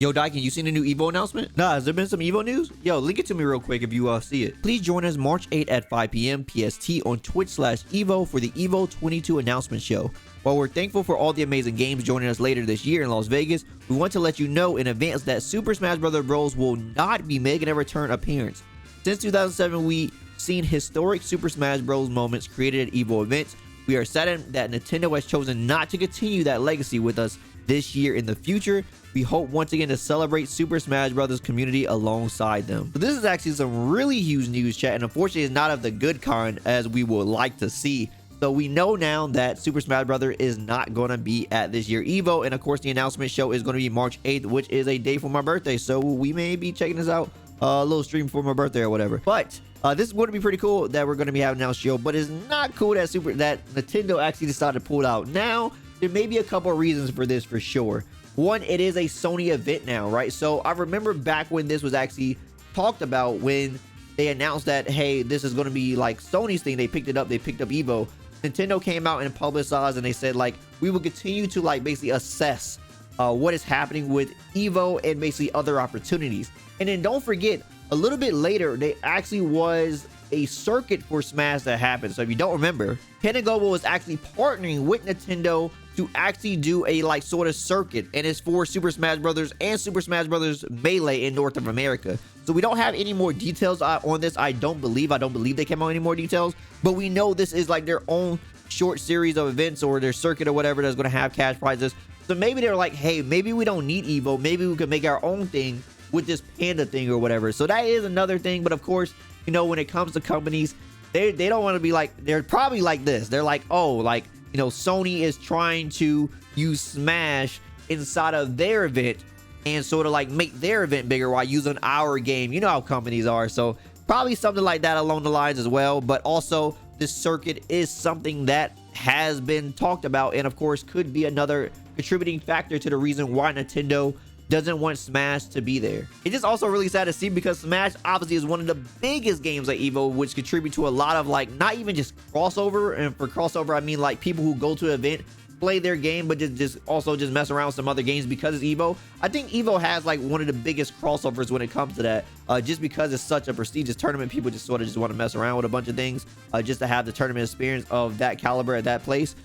Yo, Daikin, you seen the new EVO announcement? Nah, has there been some EVO news? Yo, link it to me real quick if you see it. Please join us March 8th at 5 p.m. PST on Twitch/EVO for the EVO 22 announcement show. While we're thankful for all the amazing games joining us later this year in Las Vegas, we want to let you know in advance that Super Smash Bros. Will not be making a return appearance. Since 2007, we've seen historic Super Smash Bros. Moments created at EVO events. We are saddened that Nintendo has chosen not to continue that legacy with us this year in the future. We hope once again to celebrate Super Smash Bros. Community alongside them. So this is actually some really huge news, chat, and unfortunately it's not of the good kind as we would like to see. So we know now that Super Smash Bros. Is not going to be at this year EVO, and of course the announcement show is going to be March 8th, which is a day for my birthday, so we may be checking this out, a little stream for my birthday or whatever. But this is going to be pretty cool that we're going to be having an announced show, but it's not cool that Nintendo actually decided to pull it out. Now there may be a couple of reasons for this for sure. One, it is a Sony event now, right? So I remember back when this was actually talked about, when they announced that, hey, this is going to be like Sony's thing. They picked it up. They picked up EVO. Nintendo came out and publicized, and they said, like, we will continue to, like, basically assess what is happening with EVO and basically other opportunities. And then don't forget, a little bit later, there actually was a circuit for Smash that happened. So if you don't remember, Panda Global was actually partnering with Nintendo to actually do a like sort of circuit, and it's for Super Smash Brothers and Super Smash Brothers Melee in North of America. So we don't have any more details on this. I don't believe they came out any more details, but we know this is like their own short series of events or their circuit or whatever that's going to have cash prizes. So maybe they're like, hey, maybe we don't need EVO, maybe we could make our own thing with this Panda thing or whatever. So that is another thing. But of course, you know, when it comes to companies, they don't want to be like, they're probably like this. They're like, oh, like, you know, Sony is trying to use Smash inside of their event and sort of like make their event bigger while using our game. You know how companies are. So probably something like that along the lines as well. But also this circuit is something that has been talked about, and of course could be another contributing factor to the reason why Nintendo doesn't want Smash to be there. It's just also really sad to see, because Smash obviously is one of the biggest games like EVO, which contribute to a lot of like, not even just crossover, and for crossover I mean like people who go to an event, play their game, but just also mess around with some other games because it's EVO. I think EVO has like one of the biggest crossovers when it comes to that, just because it's such a prestigious tournament. People just sort of want to mess around with a bunch of things, just to have the tournament experience of that caliber at that place.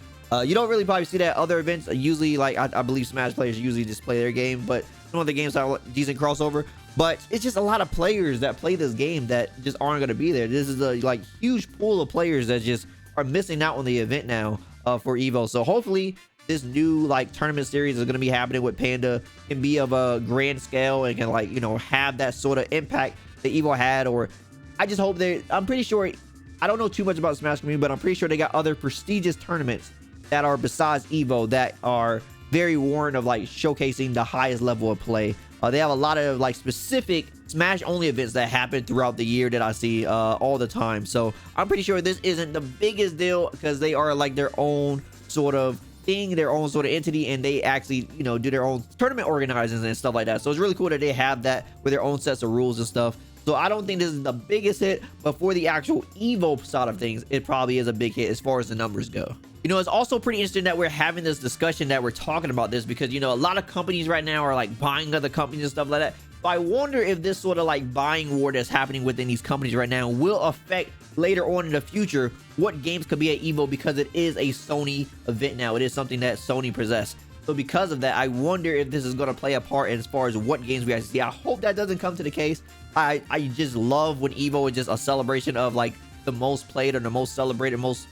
You don't really probably see that at other events. Usually, like, I believe Smash players usually just play their game, but some of the games are decent crossover. But it's just a lot of players that play this game that just aren't going to be there. This is a like huge pool of players that just are missing out on the event now for EVO. So hopefully this new like tournament series is going to be happening with Panda, can be of a grand scale and can, like, you know, have that sort of impact that EVO had. Or I just hope I'm pretty sure, I don't know too much about Smash community, but I'm pretty sure they got other prestigious tournaments that are besides EVO that are very warrant of like showcasing the highest level of play. They have a lot of like specific Smash only events that happen throughout the year that I see all the time. So I'm pretty sure this isn't the biggest deal, because they are like their own sort of thing, their own sort of entity, and they actually, you know, do their own tournament organizing and stuff like that. So it's really cool that they have that with their own sets of rules and stuff. So I don't think this is the biggest hit, but for the actual EVO side of things, it probably is a big hit as far as the numbers go. You know, it's also pretty interesting that we're having this discussion, that we're talking about this, because, you know, a lot of companies right now are like buying other companies and stuff like that. But I wonder if this sort of like buying war that's happening within these companies right now will affect later on in the future what games could be at EVO, because it is a Sony event now. It is something that Sony possess. So because of that, I wonder if this is going to play a part as far as what games we actually see. I hope that doesn't come to the case. I just love when EVO is just a celebration of like the most played or the most celebrated, most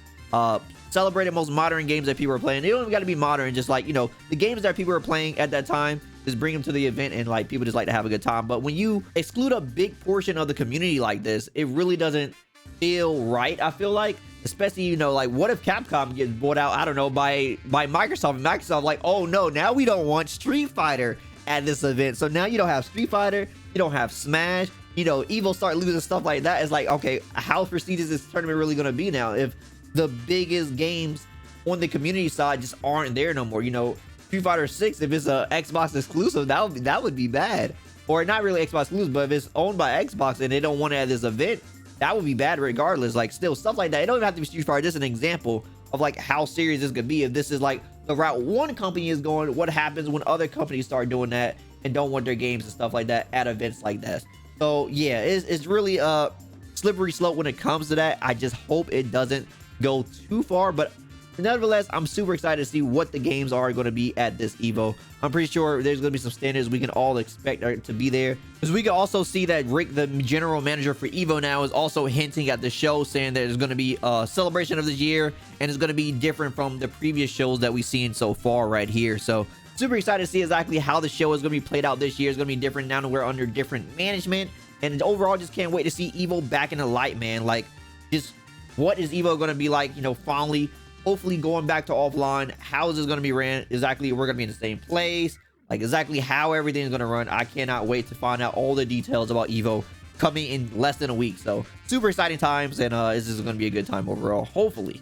modern games that people are playing. They don't even got to be modern, just like, you know, the games that people are playing at that time, just bring them to the event, and like people just like to have a good time. But when you exclude a big portion of the community like this, it really doesn't feel right, I feel like. Especially, you know, like, what if Capcom gets bought out, I don't know, by Microsoft, and Microsoft like, oh no, now we don't want Street Fighter at this event. So now you don't have Street Fighter, you don't have Smash, you know, EVO start losing stuff like that. It's like, okay, how prestigious is this tournament really going to be now if the biggest games on the community side just aren't there no more? You know, Street Fighter 6, if it's a Xbox exclusive, that would be bad. Or not really Xbox exclusive, but if it's owned by Xbox and they don't want it at this event, that would be bad regardless. Like, still, stuff like that, it don't even have to be Street Fighter. Just an example of like how serious this could be if this is like the route one company is going. What happens when other companies start doing that, and don't want their games and stuff like that at events like that. So yeah, it's really a slippery slope when it comes to that. I just hope it doesn't go too far, but nevertheless, I'm super excited to see what the games are going to be at this EVO. I'm pretty sure there's going to be some standards we can all expect to be there. Because we can also see that Rick, the general manager for EVO now, is also hinting at the show, saying that there's going to be a celebration of this year, and it's going to be different from the previous shows that we've seen so far right here. So super excited to see exactly how the show is going to be played out this year. It's going to be different now that we're under different management. And overall, just can't wait to see EVO back in the light, man. Like, just what is EVO going to be like, you know, finally, hopefully going back to offline. How is this going to be ran? Exactly, we're going to be in the same place. Like, exactly how everything is going to run. I cannot wait to find out all the details about EVO coming in less than a week. So super exciting times, and this is going to be a good time overall. Hopefully.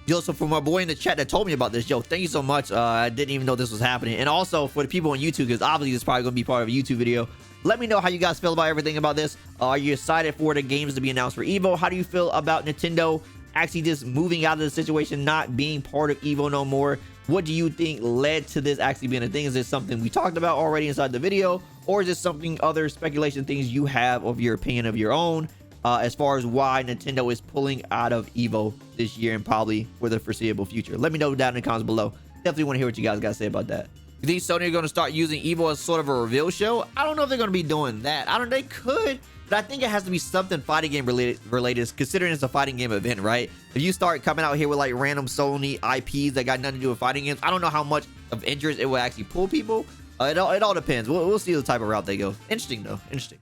Yo, so for my boy in the chat that told me about this, yo, thank you so much. I didn't even know this was happening. And also for the people on YouTube, because obviously this is probably going to be part of a YouTube video, let me know how you guys feel about everything about this. Are you excited for the games to be announced for EVO? How do you feel about Nintendo actually just moving out of the situation, not being part of EVO no more? What do you think led to this actually being a thing? Is this something we talked about already inside the video, or is this something, other speculation things you have of your opinion of your own as far as why Nintendo is pulling out of EVO this year and probably for the foreseeable future? Let me know down in the comments below. Definitely want to hear what you guys got to say about that. You think Sony are going to start using EVO as sort of a reveal show? I don't know if they're going to be doing that. They could, but I think it has to be something fighting game related, considering it's a fighting game event, right? If you start coming out here with like random Sony IPs that got nothing to do with fighting games, I don't know how much of interest it will actually pull people. It all depends. We'll see the type of route they go. Interesting though. Interesting.